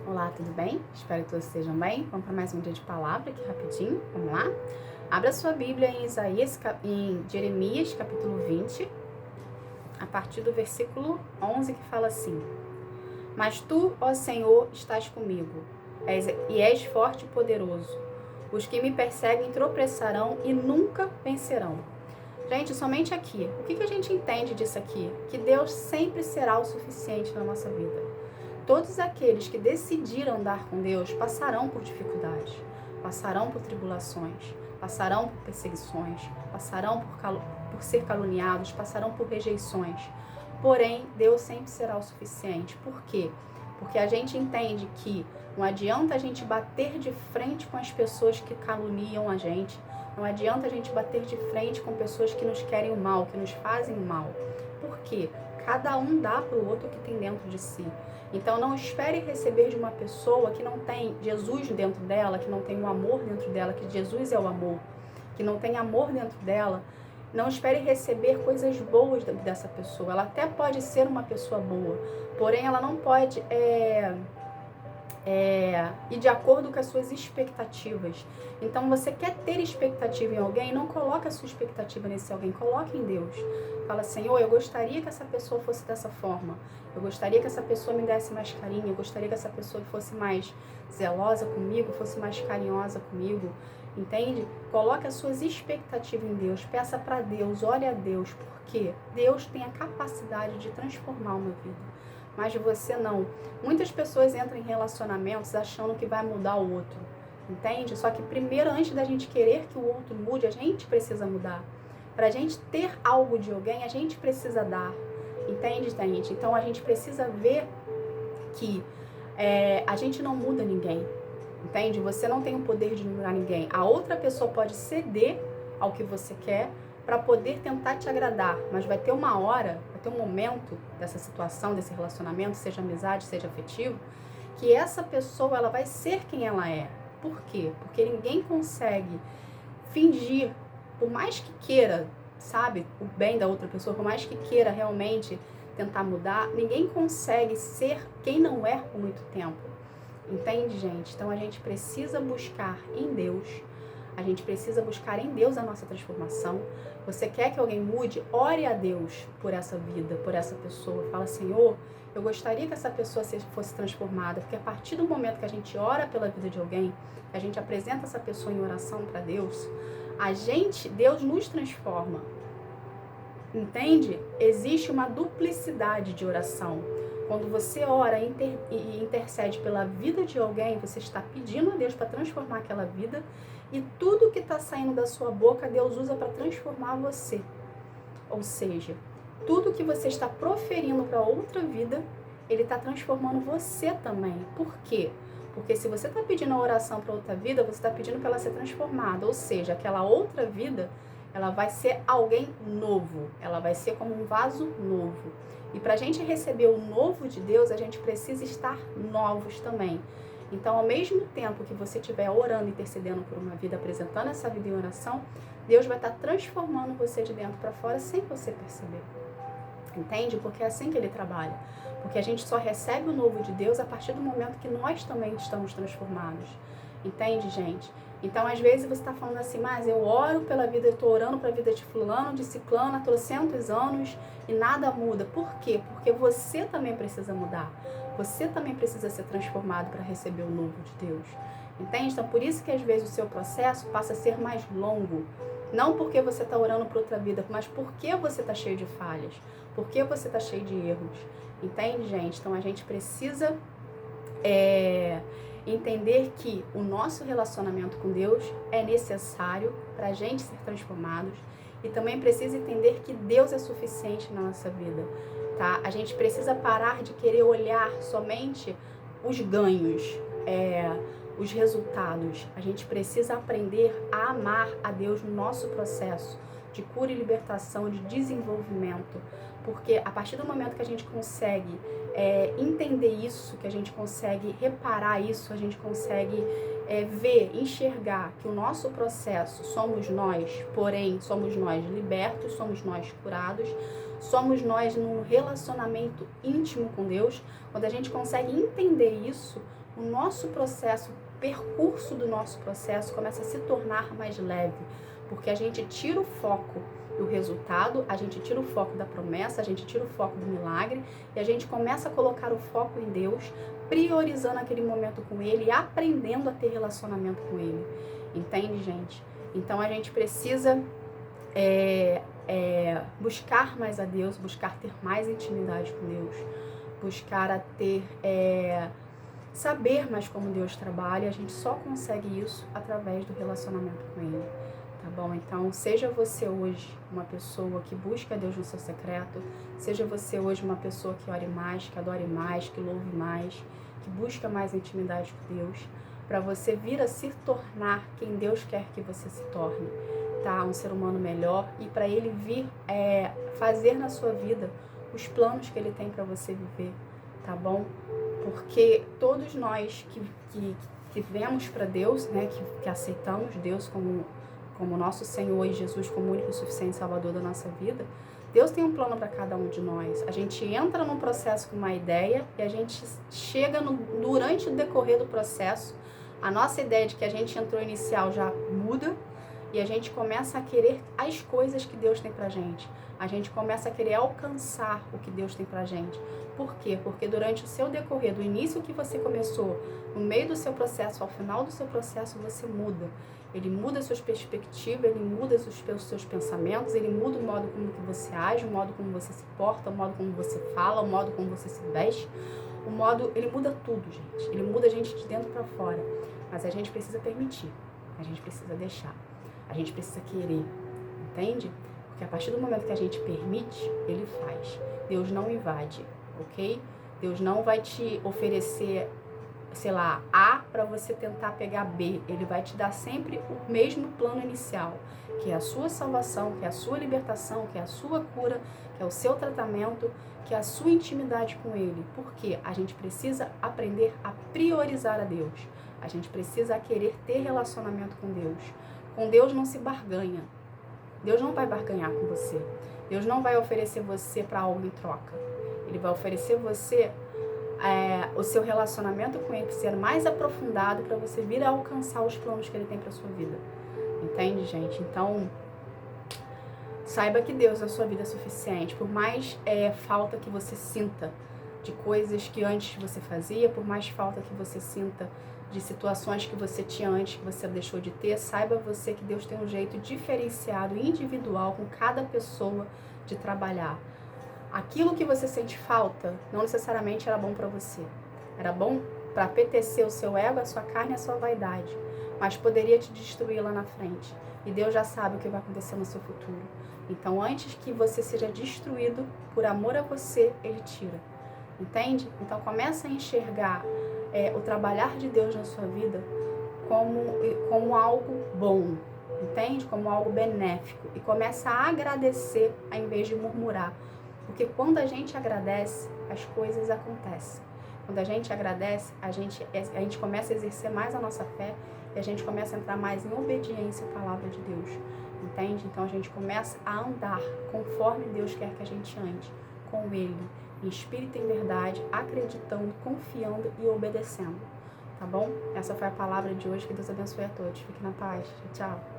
Olá, tudo bem? Espero que todos estejam bem. Vamos para mais um dia de palavra aqui rapidinho. Vamos lá? Abra sua Bíblia em Jeremias, capítulo 20, a partir do versículo 11, que fala assim: Mas tu, ó Senhor, estás comigo, e és forte e poderoso. Os que me perseguem tropeçarão e nunca vencerão. Gente, somente aqui. O que a gente entende disso aqui? Que Deus sempre será o suficiente na nossa vida. Todos aqueles que decidiram andar com Deus passarão por dificuldades, passarão por tribulações, passarão por perseguições, passarão por ser caluniados, passarão por rejeições. Porém, Deus sempre será o suficiente. Por quê? Porque a gente entende que não adianta a gente bater de frente com as pessoas que caluniam a gente, não adianta a gente bater de frente com pessoas que nos querem o mal, que nos fazem o mal. Por quê? Cada um dá para o outro o que tem dentro de si. Então, não espere receber de uma pessoa que não tem Jesus dentro dela, que não tem o amor dentro dela, que Jesus é o amor, que não tem amor dentro dela. Não espere receber coisas boas dessa pessoa. Ela até pode ser uma pessoa boa, porém ela não pode ir de acordo com as suas expectativas. Então, você quer ter expectativa em alguém, não coloque a sua expectativa nesse alguém, coloque em Deus. Fala, Senhor, eu gostaria que essa pessoa fosse dessa forma. Eu gostaria que essa pessoa me desse mais carinho. Eu gostaria que essa pessoa fosse mais zelosa comigo, fosse mais carinhosa comigo. Entende? Coloque as suas expectativas em Deus. Peça para Deus, ore a Deus, porque Deus tem a capacidade de transformar uma vida. Mas você não. Muitas pessoas entram em relacionamentos achando que vai mudar o outro. Entende? Só que primeiro, antes da gente querer que o outro mude, a gente precisa mudar. Para a gente ter algo de alguém, a gente precisa dar. Entende, gente? Então, a gente precisa ver que a gente não muda ninguém. Entende? Você não tem o poder de mudar ninguém. A outra pessoa pode ceder ao que você quer para poder tentar te agradar. Mas vai ter uma hora, vai ter um momento dessa situação, desse relacionamento, seja amizade, seja afetivo, que essa pessoa ela vai ser quem ela é. Por quê? Porque ninguém consegue fingir, por mais que queira, sabe, o bem da outra pessoa, por mais que queira realmente tentar mudar, ninguém consegue ser quem não é por muito tempo. Entende, gente? Então, a gente precisa buscar em Deus, a gente precisa buscar em Deus a nossa transformação. Você quer que alguém mude? Ore a Deus por essa vida, por essa pessoa. Fala, Senhor, eu gostaria que essa pessoa fosse transformada, porque a partir do momento que a gente ora pela vida de alguém, a gente apresenta essa pessoa em oração para Deus, Deus nos transforma. Entende? Existe uma duplicidade de oração. Quando você ora e intercede pela vida de alguém, você está pedindo a Deus para transformar aquela vida, e tudo que está saindo da sua boca, Deus usa para transformar você. Ou seja, tudo que você está proferindo para outra vida, Ele está transformando você também. Por quê? Porque se você está pedindo a oração para outra vida, você está pedindo para ela ser transformada. Ou seja, aquela outra vida, ela vai ser alguém novo. Ela vai ser como um vaso novo. E para a gente receber o novo de Deus, a gente precisa estar novos também. Então, ao mesmo tempo que você estiver orando, intercedendo por uma vida, apresentando essa vida em oração, Deus vai estar transformando você de dentro para fora sem você perceber. Entende? Porque é assim que Ele trabalha. Porque a gente só recebe o novo de Deus a partir do momento que nós também estamos transformados. Entende, gente? Então, às vezes você está falando assim, mas eu oro pela vida, eu estou orando para a vida de fulano, de ciclano, há trocentos anos e nada muda. Por quê? Porque você também precisa mudar. Você também precisa ser transformado para receber o novo de Deus. Entende? Então, por isso que às vezes o seu processo passa a ser mais longo. Não porque você está orando para outra vida, mas porque você está cheio de falhas. Porque você está cheio de erros. Entende, gente? Então, a gente precisa entender que o nosso relacionamento com Deus é necessário para a gente ser transformados, e também precisa entender que Deus é suficiente na nossa vida, tá? A gente precisa parar de querer olhar somente os ganhos, os resultados. A gente precisa aprender a amar a Deus no nosso processo de cura e libertação, de desenvolvimento, porque a partir do momento que a gente consegue entender isso, que a gente consegue reparar isso, a gente consegue ver, enxergar que o nosso processo somos nós, porém somos nós libertos, somos nós curados, somos nós num relacionamento íntimo com Deus. Quando a gente consegue entender isso, o nosso processo, o percurso do nosso processo começa a se tornar mais leve, porque a gente tira o foco do resultado, a gente tira o foco da promessa, a gente tira o foco do milagre e a gente começa a colocar o foco em Deus, priorizando aquele momento com Ele e aprendendo a ter relacionamento com Ele. Entende, gente? Então a gente precisa buscar mais a Deus, buscar ter mais intimidade com Deus, buscar a ter, saber mais como Deus trabalha. A gente só consegue isso através do relacionamento com Ele. Tá bom? Então, seja você hoje uma pessoa que busca Deus no seu secreto, seja você hoje uma pessoa que ore mais, que adore mais, que louve mais, que busca mais intimidade com Deus, para você vir a se tornar quem Deus quer que você se torne, tá? Um ser humano melhor, e para Ele vir fazer na sua vida os planos que Ele tem para você viver, tá bom? Porque todos nós que vivemos para Deus, né, que aceitamos Deus como nosso Senhor e Jesus como único e suficiente Salvador da nossa vida, Deus tem um plano para cada um de nós. A gente entra num processo com uma ideia e a gente chega durante o decorrer do processo, a nossa ideia de que a gente entrou inicial já muda e a gente começa a querer as coisas que Deus tem pra gente. A gente começa a querer alcançar o que Deus tem pra gente. Por quê? Porque durante o seu decorrer, do início que você começou, no meio do seu processo, ao final do seu processo, você muda. Ele muda as suas perspectivas, ele muda os seus pensamentos, ele muda o modo como que você age, o modo como você se porta, o modo como você fala, o modo como você se veste, ele muda tudo, gente. Ele muda a gente de dentro para fora. Mas a gente precisa permitir, a gente precisa deixar, a gente precisa querer, entende? Porque a partir do momento que a gente permite, Ele faz. Deus não invade, ok? Deus não vai te oferecer, sei lá, A para você tentar pegar B. Ele vai te dar sempre o mesmo plano inicial, que é a sua salvação, que é a sua libertação, que é a sua cura, que é o seu tratamento, que é a sua intimidade com Ele. Porque a gente precisa aprender a priorizar a Deus. A gente precisa querer ter relacionamento com Deus. Com Deus não se barganha. Deus não vai barganhar com você. Deus não vai oferecer você para algo em troca. Ele vai oferecer você o seu relacionamento com Ele ser mais aprofundado para você vir a alcançar os planos que Ele tem para sua vida. Entende, gente? Então, saiba que Deus na sua vida é suficiente. Por mais falta que você sinta de coisas que antes você fazia, por mais falta que você sinta de situações que você tinha antes que você deixou de ter, saiba você que Deus tem um jeito diferenciado, individual, com cada pessoa de trabalhar. Aquilo que você sente falta, não necessariamente era bom para você. Era bom para apetecer o seu ego, a sua carne e a sua vaidade. Mas poderia te destruir lá na frente. E Deus já sabe o que vai acontecer no seu futuro. Então, antes que você seja destruído, por amor a você, Ele tira. Entende? Então, começa a enxergar o trabalhar de Deus na sua vida como algo bom. Entende? Como algo benéfico. E começa a agradecer ao invés de murmurar. Porque quando a gente agradece, as coisas acontecem. Quando a gente agradece, a gente começa a exercer mais a nossa fé e a gente começa a entrar mais em obediência à palavra de Deus. Entende? Então a gente começa a andar conforme Deus quer que a gente ande, com Ele, em espírito e em verdade, acreditando, confiando e obedecendo. Tá bom? Essa foi a palavra de hoje. Que Deus abençoe a todos. Fique na paz. Tchau.